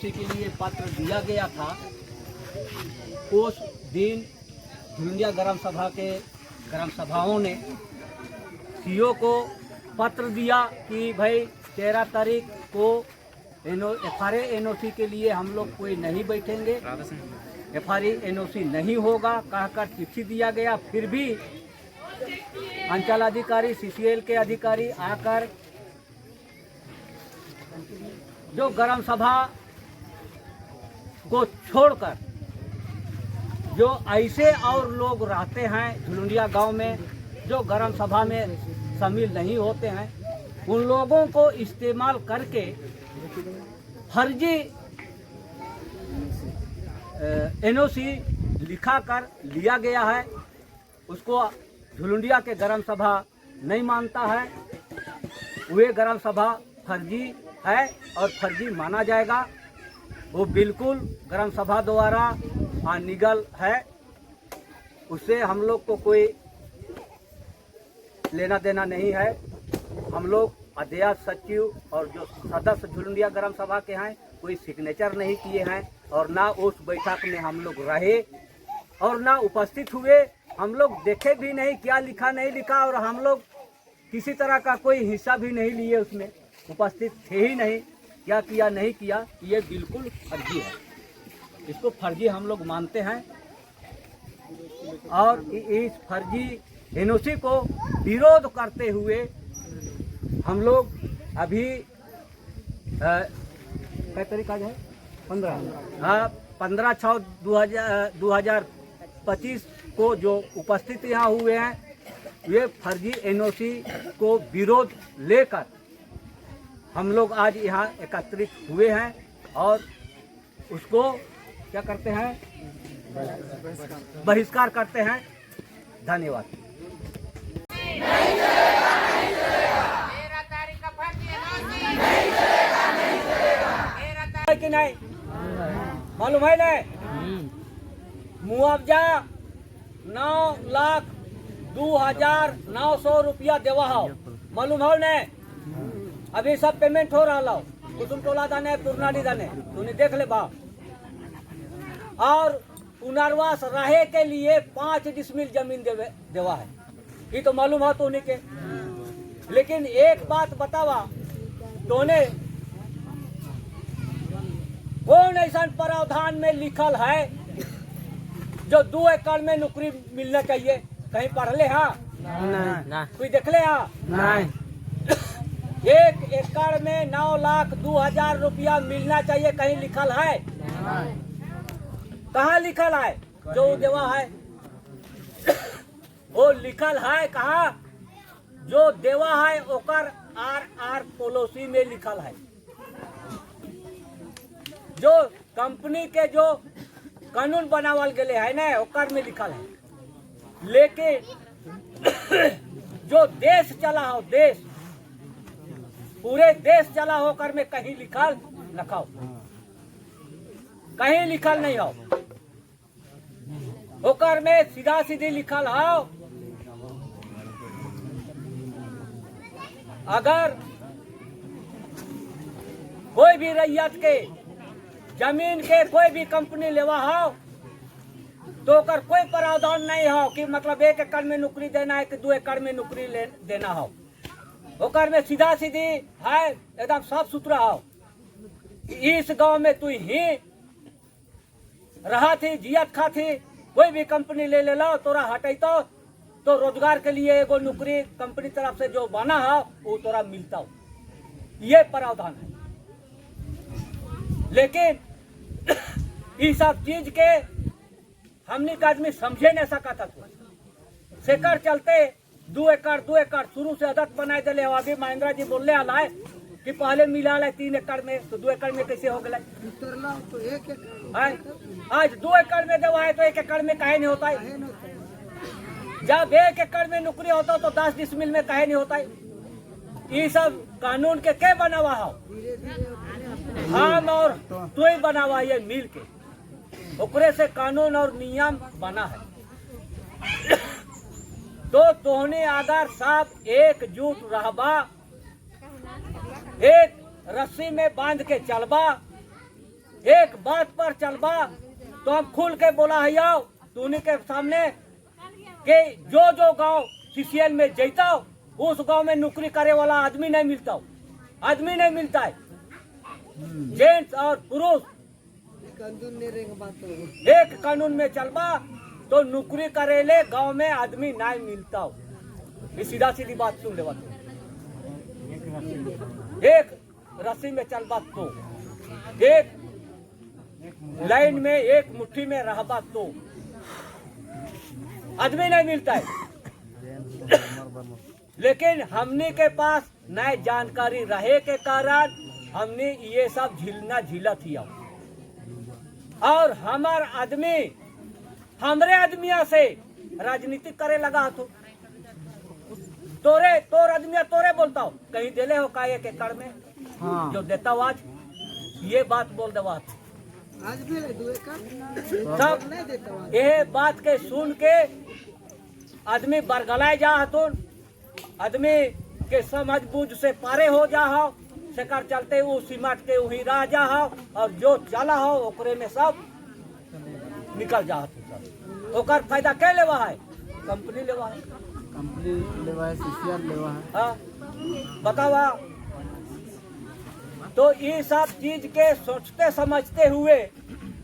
NOC के लिए पत्र दिया गया था, उस दिन झुलुंडिया ग्राम सभा के ग्राम सभाओं ने सीओ को पत्र दिया कि भाई 13 तारीख को FRA एनओसी के लिए हम लोग कोई नहीं बैठेंगे, FRA एनओसी नहीं होगा कहकर चिट्ठी दिया गया। फिर भी अंचल अधिकारी CCL के अधिकारी आकर जो ग्राम सभा को छोड़कर जो ऐसे और लोग रहते हैं झुलुंडिया गांव में जो ग्राम सभा में शामिल नहीं होते हैं, उन लोगों को इस्तेमाल करके फर्जी एनओसी लिखा कर लिया गया है। उसको झुलुंडिया के ग्राम सभा नहीं मानता है। वे ग्राम सभा फर्जी है और फर्जी माना जाएगा। वो बिल्कुल ग्राम सभा द्वारा अनिगल है, उससे हम लोग को कोई लेना देना नहीं है। हम लोग अध्यक्ष, सचिव और जो सदस्य झुलुंडिया ग्राम सभा के हैं कोई सिग्नेचर नहीं किए हैं और ना उस बैठक में हम लोग रहे और ना उपस्थित हुए। हम लोग देखे भी नहीं क्या लिखा नहीं लिखा और हम लोग किसी तरह का कोई हिस्सा भी नहीं लिए, उसमें उपस्थित थे ही नहीं। क्या किया नहीं किया ये बिल्कुल फर्जी है, इसको फर्जी हम लोग मानते हैं। और इस फर्जी एनओसी को विरोध करते हुए हम लोग अभी क्या तरीका है 15/6/2025 को जो उपस्थित यहाँ हुए हैं, वे फर्जी एनओसी को विरोध लेकर हम लोग आज यहाँ एकत्रित हुए हैं और उसको क्या करते हैं, बहिष्कार करते हैं। धन्यवाद। कि नहीं मालूम है नहीं, मुआवजा 9,02,900 रुपया देवा हो, मालूम हो ने। अभी सब पेमेंट हो रहा हो, कुसुम टोला दाने पुरनाली दाने तूने देख ले बा। और पुनर्वास रहे के लिए 5 डिसमिल जमीन देवा है, ये तो मालूम हो तूने के। लेकिन एक बात बतावा, तूने कौन ऐसा प्रावधान में लिखल है जो 2 एकड़ में नौकरी मिलना चाहिए? कहीं पढ़ ले हाँ? नहीं। कोई देख ले हाँ? नहीं। 1 एकड़ में 9,02,000 रुपया मिलना चाहिए, कहीं लिखल है? कहाँ लिखल है? जो देवा है वो लिखल है कहाँ? जो देवा है ओकर RR पॉलिसी में लिखल है। जो कंपनी के जो कानून बनावल गए है ना, ओकर में लिखल है। लेकिन जो देश चला हो, देश पूरे देश चला होकर में कहीं लिखल रखाओ, कहीं लिखल नहीं हो। होकर में सीधा सीधी लिखल हो, अगर कोई भी रैयत के जमीन के कोई भी कंपनी लेवा हो तो कर कोई प्रावधान नहीं हो कि मतलब 1 एकड़ में नौकरी देना है कि 2 एकड़ में नौकरी देना हो। होकर में सीधा सीधी है, एकदम साफ सुथरा हो। इस गांव में तू ही रहा थी, जियत खा थी, कोई भी कंपनी ले लो तोरा हटैतो तो रोजगार के लिए एगो नौकरी कंपनी तरफ से जो बना हो वो तोरा मिलता हो, ये प्रावधान है। लेकिन इस सब चीज के हमने का आदमी समझे नहीं सका था। सेकर चलते 2 एकड़ शुरू से आदत बनाए दिले। अभी महेंद्र जी बोलने वाला है कि पहले मिला है 3 एकड़ में, तो 2 एकड़ में कैसे हो गया? आज 2 एकड़ में देवा है तो 1 एकड़ में काहे नहीं होता है? जब 1 एकड़ में नौकरी होता तो 10 डिसमिल में काहे नहीं होता है? ये सब कानून के क्या बनावा हो? हम और तू ही बनावा, ये मिल के ओकरे से कानून और नियम बना है। तो तोहने अगर सब एकजुट रहबा, एक रस्सी में बांध के चलबा एक बात पर चलबा तो हम खुल के बोला है आओ तूने के सामने कि जो जो गांव सीसीएल में जैता उस गांव में नौकरी करे वाला आदमी नहीं मिलता, आदमी नहीं मिलता है, जेंट्स और पुरुष एक कानून में चलबा तो नौकरी करेले गांव में आदमी नहीं मिलता हो। ये सीधा सीधी बात सुन ले, एक रस्सी में चलबा तो एक लाइन में एक मुट्ठी में रहबा तो आदमी नहीं मिलता है। लेकिन हमने के पास नए जानकारी रहे के कारण हमने ये सब झीला थी और हमार आदमी हमरे आदमिया से राजनीति करे लगा तो तोर आदमिया तोरे बोलता हो कहीं देले हो का एक एकड़ में हाँ। जो देता हो आज ये बात बोल दे बात आज भी सब ये बात के सुन के आदमी बरगलाए जा हतुन, आदमी के समझ बूझ से पारे हो जा हो सेकर चलते वो सिमट के वहीं रह जा हो और जो चला हो ओकरे में सब निकल जा ओकर फायदा क्या लेवा है, कंपनी लेवा है, सीसीएल लेवा है। हाँ बतावा तो ये सब चीज के सोचते समझते हुए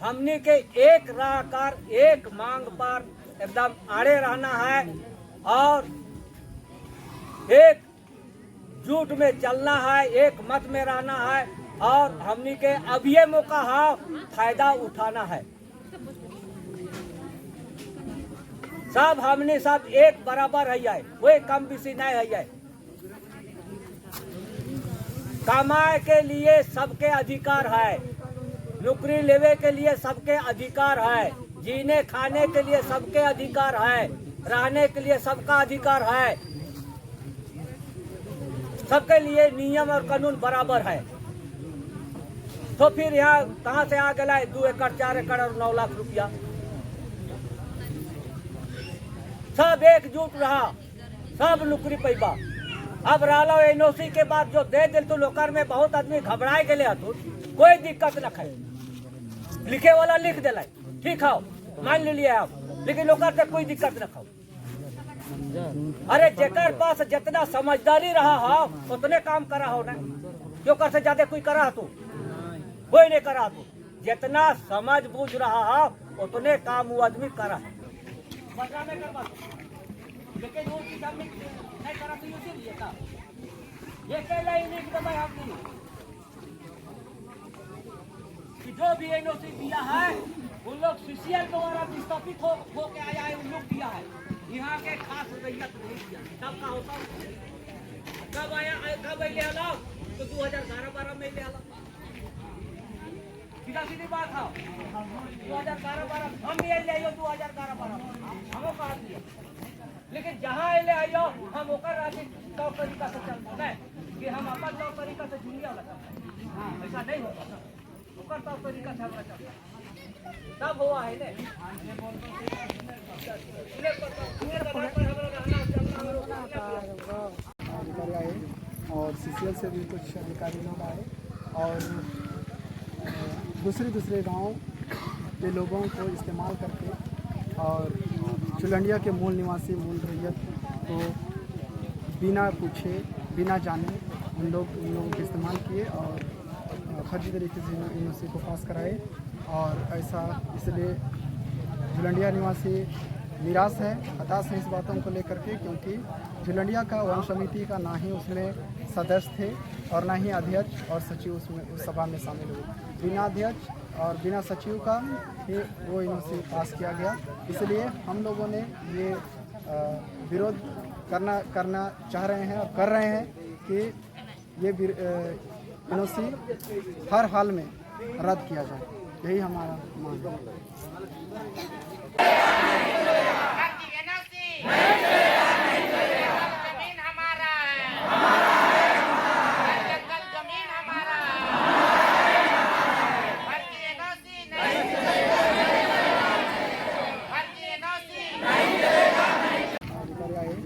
हमने के एक राह कर एक मांग पर एकदम आड़े रहना है और एक जुट में चलना है, एक मत में रहना है और हमने के अब ये मौका है फायदा उठाना है। सब हमने सब एक बराबर है जाए, कोई कम बेसी नहीं है जाए। कमाए के लिए सबके अधिकार है, नौकरी लेवे के लिए सबके अधिकार है, जीने खाने के लिए सबके अधिकार है, रहने के लिए सबका अधिकार है, सबके लिए नियम और कानून बराबर है। तो फिर यहाँ कहाँ से आ गया 2 एकड़ 4 एकड़ और 9 लाख रुपया, सब एकजुट रहा, सब नौकरी पैबा। अब रहा एनओसी के बाद जो दे दिल तो लोकर में बहुत आदमी घबराए गए हतु, कोई दिक्कत न है, लिखे वाला लिख दिला ठीक है मान लिए आप, लेकिन लोकर से कोई दिक्कत न खाओ। अरे जेकर पास जितना समझदारी रहा हो उतने काम करा हो ना, जो कर से ज्यादा कोई करा तू कोई नहीं करा तू, जितना समझ बूझ रहा हो उतने काम वो आदमी करा है। लेकिन वो किसान नहीं करा तो इसीलिए था ये कहला ही नहीं दबाई हमने कि जो भी एनओसी दिया है उन लोग सीसीएल द्वारा विस्थापित हो के आया है, उन लोग दिया है, यहाँ के खास रैयत नहीं दिया। तब का होता कब आया कब ले आला तो 2011-12 में ले आला, सीधा सीधी बात है। 2011-12 हम भी ले आयो 2011-12 हमो कहा दिया, लेकिन जहाँ ले आयो हम ओकर राजी तौर तरीका से चलता है कि हम अपन तौर तरीका से दुनिया लगा, ऐसा नहीं होता, ओकर तौर तरीका से हम चलता तब हुआ है ने अधिकारी आए और सीसीएल से भी कुछ अधिकारी लोग आए और दूसरे गांव के लोगों को इस्तेमाल करके और चुलंडिया के मूल निवासी मूल रैयत को बिना पूछे बिना जाने उन लोगों को इस्तेमाल किए और फर्जी तरीके से एनओसी को पास कराए। और ऐसा इसलिए झुलंडिया निवासी निराश है, हताश है इस बातों को लेकर के, क्योंकि झुलंडिया का वन समिति का ना ही उसमें सदस्य थे और ना ही अध्यक्ष और सचिव उसमें उस सभा में शामिल हुए। बिना अध्यक्ष और बिना सचिव का ही वो एनओसी पास किया गया। इसलिए हम लोगों ने ये विरोध करना चाह रहे हैं और कर रहे हैं कि ये एनओसी हर हाल में रद्द किया जाए, यही हमारा मांग है। जमीन हमारा है, जंगल जमीन हमारा अधिकारी आए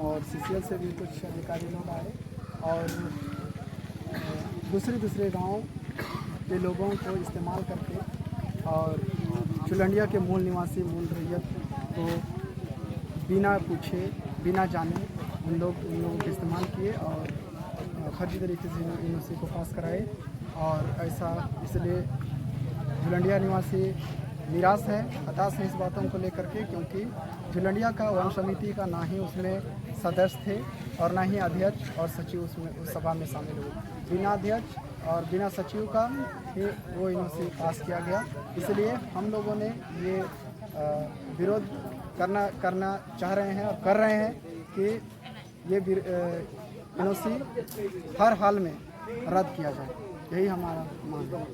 और सीसीएल से भी कुछ अधिकारी लोग आए और दूसरे गांव के लोगों को इस्तेमाल करके और चुलंडिया के मूल निवासी मूल रैयत को बिना पूछे बिना जाने उन लोगों के इस्तेमाल किए और फर्जी तरीके से यूनिवर्सिटी को पास कराए। और ऐसा इसलिए झुलंडिया निवासी निराश है, हताश है इस बातों को लेकर के, क्योंकि झुलंडिया का वन समिति का ना ही उसमें सदस्य थे और ना ही अध्यक्ष और सचिव उसमें उस सभा में शामिल हुए। बिना अध्यक्ष और बिना सचिव का ही वो यूनिवर्सिटी पास किया गया। इसलिए हम लोगों ने ये विरोध करना चाह रहे हैं और कर रहे हैं कि ये यूनिवर्सिटी हर हाल में रद्द किया जाए। यही हमारा मांग है।